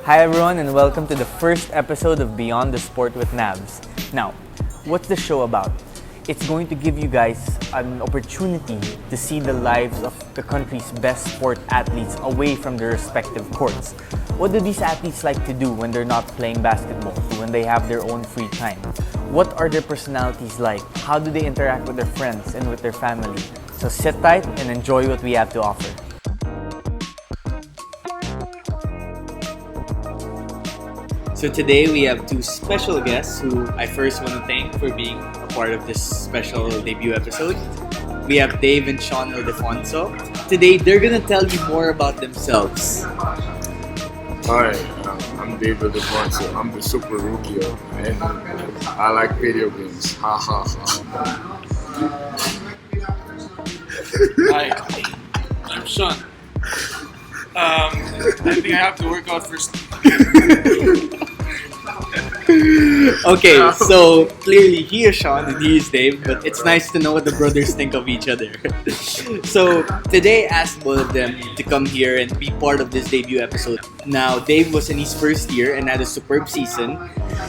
Hi everyone and welcome to the first episode of Beyond the Sport with Navs. Now, what's the show about? It's going to give you guys an opportunity to see the lives of the country's best sport athletes away from their respective courts. What do these athletes like to do when they're not playing basketball, when they have their own free time? What are their personalities like? How do they interact with their friends and with their family? So sit tight and enjoy what we have to offer. So today we have two special guests who I first want to thank for being a part of this special debut episode. We have Dave and Shaun Ildefonso. Today they're gonna tell you more about themselves. Hi, I'm Dave Ildefonso. I'm the super rookie and I like video games. Ha ha ha. Hi, I'm Shaun. I think I have to work out first. Okay, so clearly he is Shaun and he is Dave, but it's nice to know what the brothers think of each other. So today I asked both of them to come here and be part of this debut episode. Now, Dave was in his first year and had a superb season,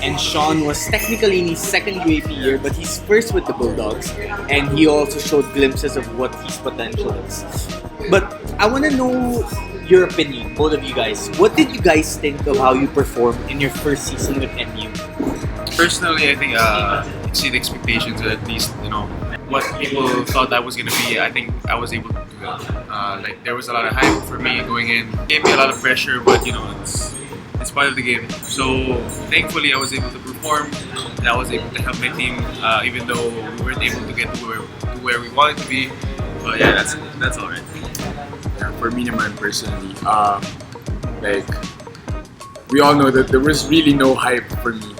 and Shaun was technically in his second UAP year, but he's first with the Bulldogs, and he also showed glimpses of what his potential is. But I want to know your opinion, both of you guys. What did you guys think of how you performed in your first season with NU? Personally, I think exceed expectations, or at least what people thought I was gonna be. I think I was able to do that. Like there was a lot of hype for me going in. It gave me a lot of pressure, but it's part of the game. So thankfully, I was able to perform, and I was able to help my team, even though we weren't able to get to where we wanted to be. But yeah, that's all right. For me naman personally, like we all know that there was really no hype for me.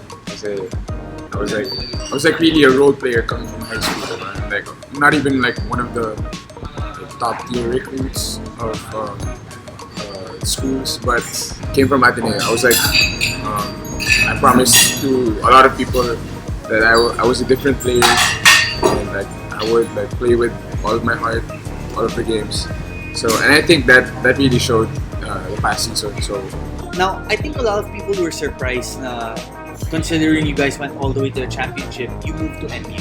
I was like really a role player coming from high school. Like not even like one of the top tier recruits of schools, but came from Ateneo. I was like, I promised to a lot of people that I was a different player, and like I would like play with all of my heart, all of the games. So, and I think that really showed the past season. So now, I think a lot of people were surprised na considering you guys went all the way to the championship, you moved to NU.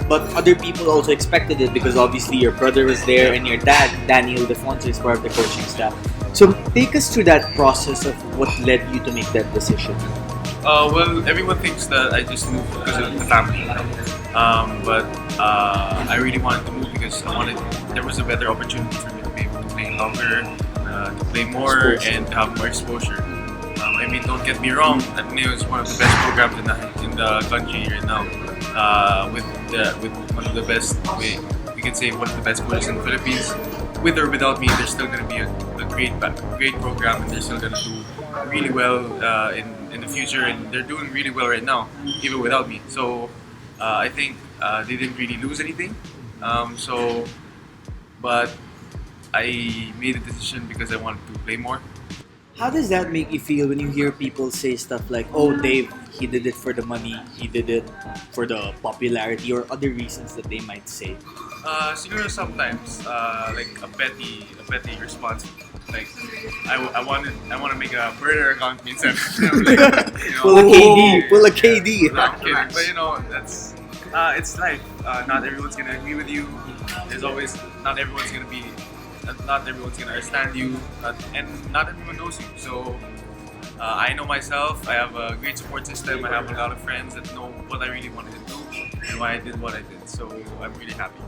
But other people also expected it because obviously your brother was there and your dad, Danny Ildefonso, is part of the coaching staff. So take us through that process of what led you to make that decision. Well, everyone thinks that I just moved because of the family. But I really wanted to move because there was a better opportunity for me to be able to play longer, to play more, and to have more exposure. I mean, don't get me wrong, Ateneo is one of the best programs in the country right now. With one of the best, we can say one of the best coaches in the Philippines. With or without me, they're still going to be a great program, and they're still going to do really well in the future, and they're doing really well right now, even without me. So I think they didn't really lose anything. But I made a decision because I wanted to play more. How does that make you feel when you hear people say stuff like, oh, Dave, he did it for the money, he did it for the popularity, or other reasons that they might say? Siguro sometimes, like a petty response. Like I want to make a burner account minsan. Pull a KD. No, I'm kidding. But that's it's life. Not everyone's gonna agree with you. There's always not everyone's gonna understand you, and not everyone knows you. So I know myself. I have a great support system. I have a lot of friends that know what I really wanted to do and why I did what I did. So I'm really happy.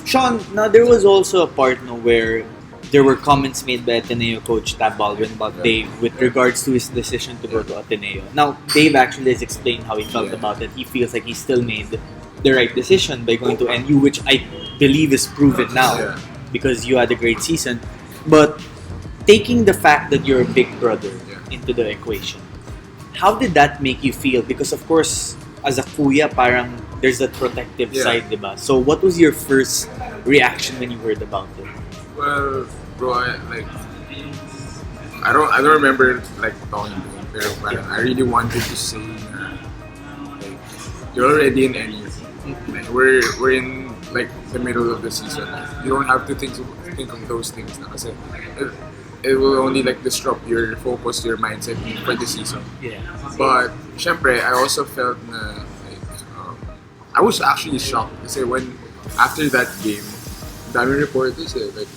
Shaun, now there was also a part where there were comments made by Ateneo coach Tab Baldwin about Dave with regards to his decision to go to Ateneo. Now, Dave actually has explained how he felt about it. He feels like he still made the right decision by going to NU, which I believe is proven now because you had a great season. But taking the fact that you're a big brother into the equation, how did that make you feel? Because of course, as a kuya, parang there's that protective side, diba? So what was your first reaction when you heard about it? well, bro, I don't remember like talking to him, but I really wanted to say like you're already in NU. Like, we're in like the middle of the season. You don't have to think of those things na kasi it will only like disrupt your focus, your mindset for the season. Yeah. But syempre, I also felt na like I was actually shocked kasi when after that game, dami reporters like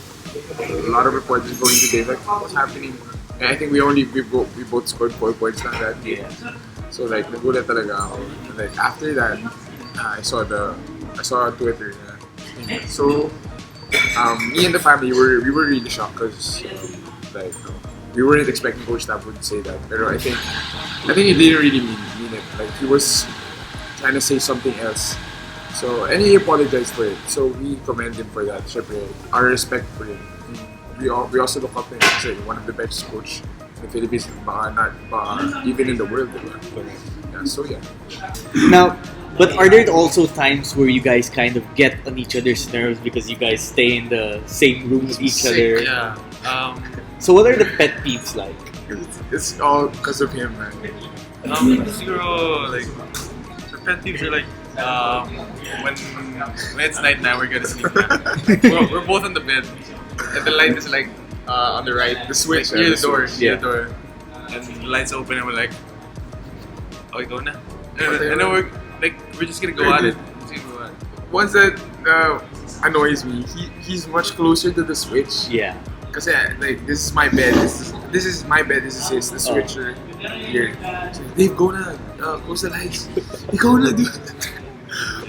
a lot of reporters going to Dave like what's happening. And I think we both scored 4 points on that game. So like nagulat talaga ako. And, like after that, I saw Twitter. So me and the family we were really shocked because like we weren't expecting Coach Tab would say that. Pero I think he didn't really mean it. Like he was trying to say something else. So and he apologized for it. So we commend him for that. Syempre, our respect for him. We also look up to him as one of the best coach in the Philippines, baka even in the world. Yeah, so yeah. Now, but are there also times where you guys kind of get on each other's nerves because you guys stay in the same room with each other? Yeah. So what are the pet peeves like? It's all because of him, man. Siguro, like, the pet peeves are like, when it's night now, we're gonna sleep now. We're both on the bed, and the light is like on the right, The switch, like, near yeah, the door, switch. near the door, and the lights open, and we're like, okay, go na. And then we're just gonna go at it. Once that annoys me, he's much closer to the switch. Yeah. Kasi like this is my bed. This is my bed. This is his. The switcher here. So, Dave, go na. Close the lights. Ikaw na, dude.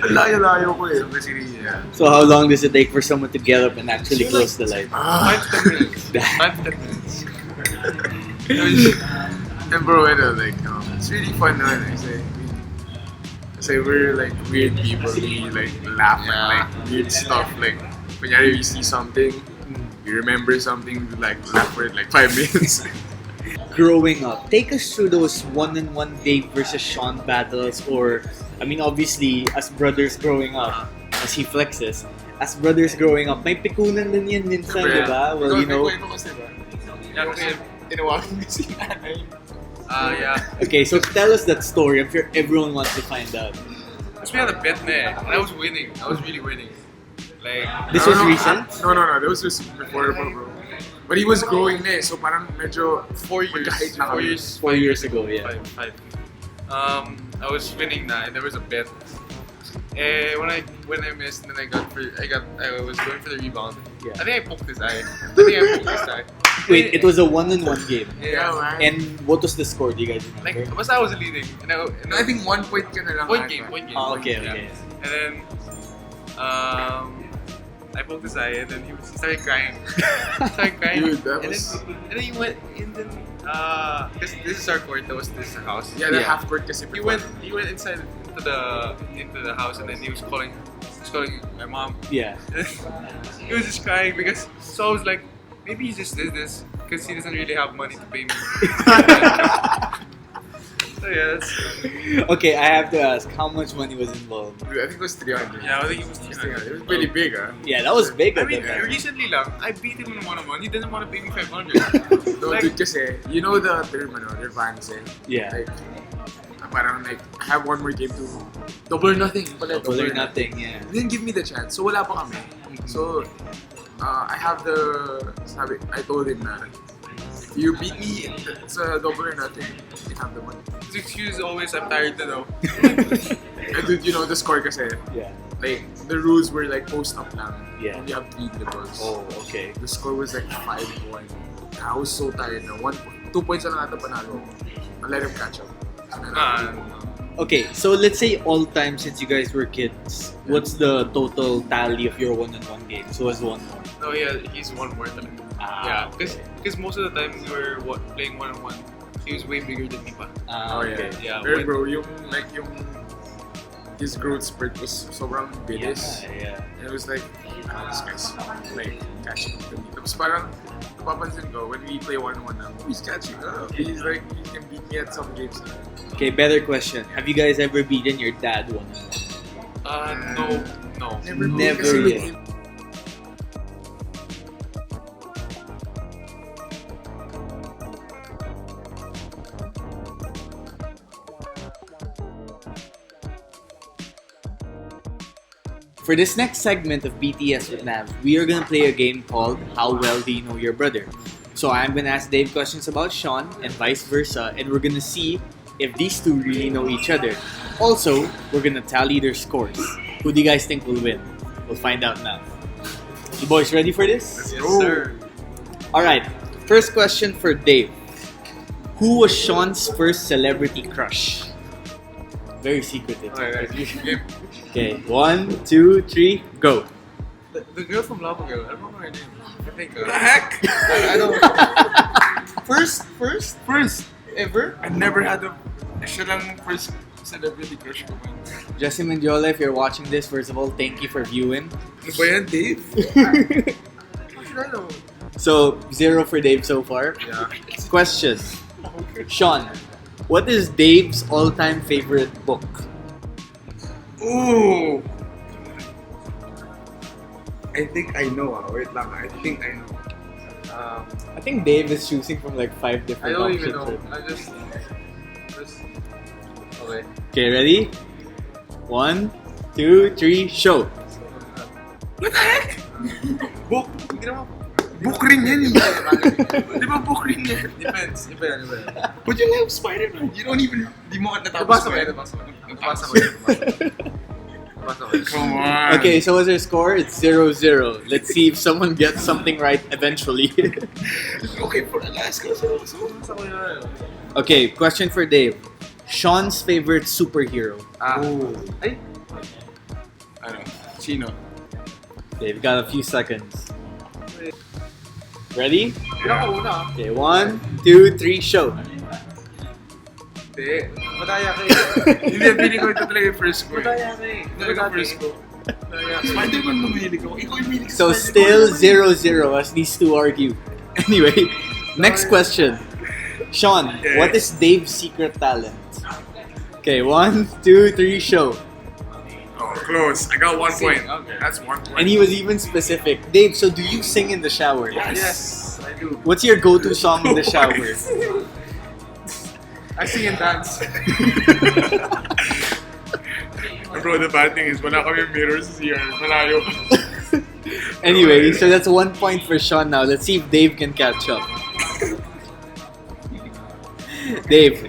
Ang layo-layo ko eh. Basically, yeah. So how long does it take for someone to get up and actually close the light? 5 to 10 minutes. 5 to 10 minutes. And bro, like it's really fun naman. Kasi we're like weird people. We like laugh at like weird stuff. Like kunyari we see something, we remember something, we like laugh for it like 5 minutes. Growing up, take us through those one-on-one Dave versus Shaun battles, or I mean, obviously, as brothers growing up, as he flexes, as brothers growing up, may pikunan din yan minsan, di ba? Well, you know. Yeah, okay. Tinawagan ko si nanay. Yeah. Okay, so tell us that story. I'm sure everyone wants to find out. Because we had a bet na and I was winning. I was really winning. Like, This was recent? No. That was just before, bro. But he was growing na so parang medyo 4 years. magka-height na 4 kami. years. 4 years ago, yeah. Five. I was winning na, and there was a bet. When I missed, then I was going for the rebound. Yeah. I think I poked his eye. Wait, it was a one-on-one game. Yeah, man. And what was the score? Do you guys Like, remember? basta I was leading. And I think 1 point ka na lang. Point ata. game. Oh, okay. And then, I poked his eye, and then he started crying. Dude, that was... And then he went, and then, because this is our court, this is our house. Yeah, the half court kasi He went inside into the house, and then he was calling my mom. Yeah. He was just crying because, so I was like, maybe he just did this because he doesn't really have money to pay me. So yeah, that's... Okay, I have to ask, how much money was involved? Dude, I think it was 300. Yeah, I think he was 300. It was pretty big, huh? Yeah, that was big I at mean, the time. recently lang, I beat him in one-on-one. He doesn't want to pay me 500. No, dude, kasi, you know the term, Nirvans eh? Yeah. Like, parang like, I have one more game to double or nothing. Pala, Double or nothing, yeah. They didn't give me the chance. So, wala pa kami. So, I have I told him na, if you beat me, it's a double or nothing. You have the money. His excuse is always, I'm tired to know. And dude, you know the score kasi, Yeah. like, the rules were like post-up lang. Yeah. You have 3 dribbles. Oh, okay. The score was like 5-1. I was so tired na. 2 points na lang ata panalo. I let him catch up. Okay, so let's say all time since you guys were kids, what's the total tally of your one-on-one games? So was one more? No, yeah, he's one more talaga. Yeah, because most of the time we were playing one-on-one. He was way bigger than me pa. Okay. Yeah, Pero bro, his growth spurt was sobrang bilis. Yeah. And it was like, this guy's like catching up to me. Tapos parang, napapansin ko, when we play one-on-one na, he's catching up. He's like, he can beat me at some games. Okay, better question. Have you guys ever beaten your dad one-on-one? No. Never Kasi with yet. him, For this next segment of BTS with Nav, we are gonna play a game called How Well Do You Know Your Brother? So So I'm gonna ask Dave questions about Shaun and vice versa, and we're gonna see if these two really know each other. Also, we're gonna tally their scores. Who do you guys think will win? We'll find out now. You boys ready for this? Yes, sir. Alright, first question for Dave. Who was Shaun's first celebrity crush? Very secretive. Okay, 1, 2, 3, go. The girl from Lava Girl. I don't know her name. I think. What the heck? I don't. First ever. I never had siya lang first celebrity crush ko man. Jesse Mendiola, if you're watching this, first of all, thank you for viewing. Ano ba yan, Dave? What should I know? So, 0 for Dave so far. Yeah. Question. Shaun, what is Dave's all-time favorite book? Ooh! I think I know. Wait lang. I think I know. I think Dave is choosing from like 5 I different don't options. even know. I just. Okay. Okay, ready? 1, 2, 3, show. What the heck? Book? Hindi naman. Book rin yan. Di ba book rin yan? Depends. Iba yan. But you love Spider-Man. You don't even... Di mo natapos Nabasa ko yan. Come on. Okay, so what's our score? It's 0-0. Let's see if someone gets something right eventually. Okay, for Alaska. Okay, question for Dave. Shaun's favorite superhero. Ay. Ano? Sino? Dave, got a few seconds. Ready? Hindi ako una. Okay, 1, 2, 3, show. Hindi. Madaya ka Hindi, pili ko ito talaga yung first ko. Madaya ka Talaga first ko. Spider-Man na mahilig ako. Ikaw yung mahilig So still 0-0 as these two argue. Anyway, next question. Shaun, Yes. what is Dave's secret talent? Okay, 1, 2, 3, show. Oh, close. I got 1 point. Okay. That's 1 point. And he was even specific. Dave, so do you sing in the shower? Yes, I do. What's your go-to song in the shower? I sing and dance. Bro, the bad thing is wala kami mirrors here. Malayo. Anyway, so that's 1 point for Shaun now. Let's see if Dave can catch up. Dave,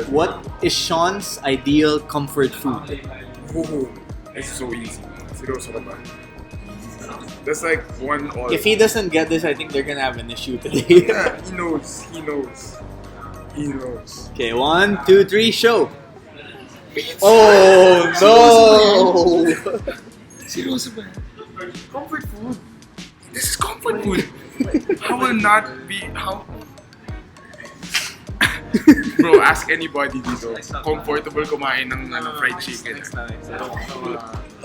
what is Shaun's ideal comfort food? Ooh, it's so easy. Seryoso ka ba? That's like one all. If he doesn't get this, I think they're gonna have an issue today. Yeah, he knows. He knows. He knows. Okay, 1, 2, 3, show. Oh no! Seryoso ba? Comfort food. This is comfort food. How will not be how? Bro, ask anybody dito. Comfortable kumain ng fried chicken.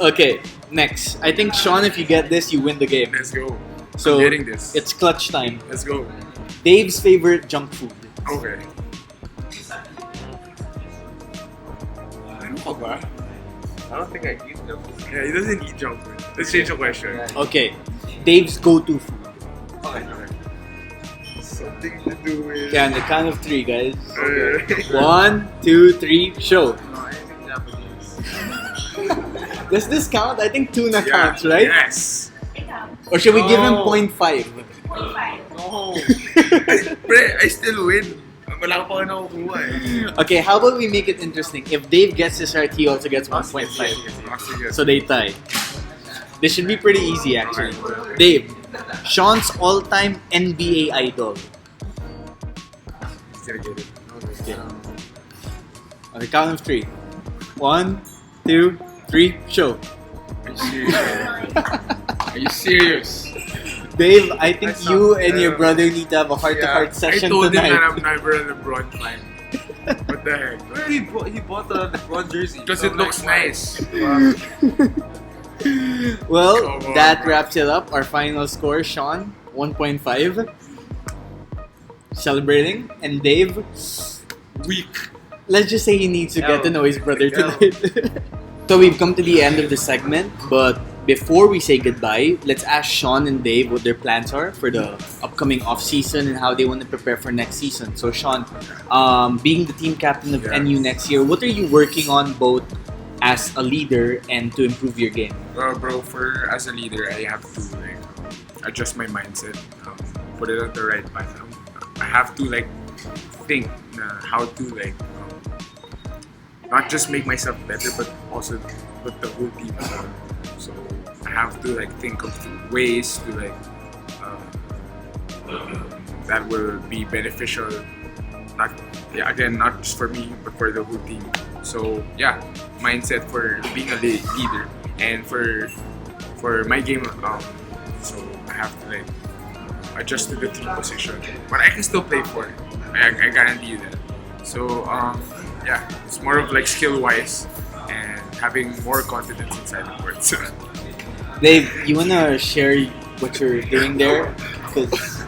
Okay, next. I think Shaun, if you get this, you win the game. Let's go. So I'm getting this. it's clutch time. Let's go. Dave's favorite junk food. Okay. Ano ka ba? I don't think I eat them. Yeah, he doesn't eat junk food. Let's change the question. Okay, Dave's go-to food. Okay. Something to do with... Okay, on the count of 3, guys. Okay. 1, 2, 3, show. No, I think Japanese. Does this count? I think tuna Yeah, counts, right? Yes. Or should we give him No. 0.5? No. Pre, I still win. Wala ko pa nakukuha eh. Okay, how about we make it interesting? If Dave gets this right, he also gets 1.5. Sige. So they tie. This should be pretty easy, actually. Dave, Shaun's all-time NBA idol. He's gonna get it. Okay. On the count of 3. 1, 2, 3, show. Are you serious? Are you serious? Dave, I think That's you not- and your brother need to have a heart-to-heart I session told him that tonight. I'm never a LeBron fan. What the heck? Well, he bought the LeBron jersey. Because So, it looks like, nice. Well, Come on, that bro. wraps it up. Our final score, Shaun, 1.5. Celebrating. And Dave, Weak. let's just say he needs to get to know his brother L. tonight. So we've come to the end of the segment, but before we say goodbye, let's ask Shaun and Dave what their plans are for the upcoming off-season and how they want to prepare for next season. So Shaun, being the team captain of Yes. NU next year, what are you working on both as a leader and to improve your game? Bro, as a leader, I have to like adjust my mindset. put it on the right path. I have to like think how to like not just make myself better, but also put the whole team on. So I have to like think of ways to like that will be beneficial. Not just for me, but for the whole team. So yeah, mindset for being a leader and for my game. So I have to like adjust to the team position, but I can still play for it. I guarantee you that. So yeah, it's more of like skill wise and having more confidence inside the court. So. Dave, you wanna share what you're doing there? 'Cause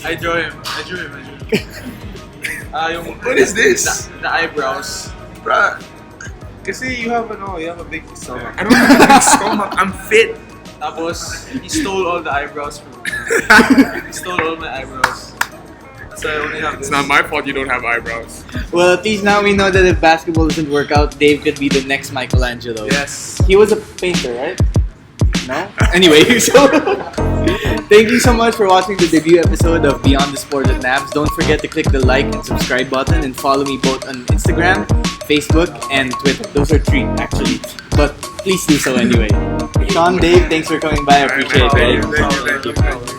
I draw him. What is this? The eyebrows. Bruh, Kasi you have a big stomach. I don't have a big stomach. I'm fit. Tapos, he stole all the eyebrows from me. He stole all my eyebrows. So I only have this. It's not my fault you don't have eyebrows. well, at least now we know that if basketball doesn't work out, Dave could be the next Michelangelo. Yes. He was a painter, right? No? Anyway, so thank you so much for watching the debut episode of Beyond the Sport at Navs. Don't forget to click the like and subscribe button and follow me both on Instagram, Facebook, and Twitter. Those are 3 actually, but please do so anyway. Shaun, Dave, thanks for coming by. I appreciate it. Thank you.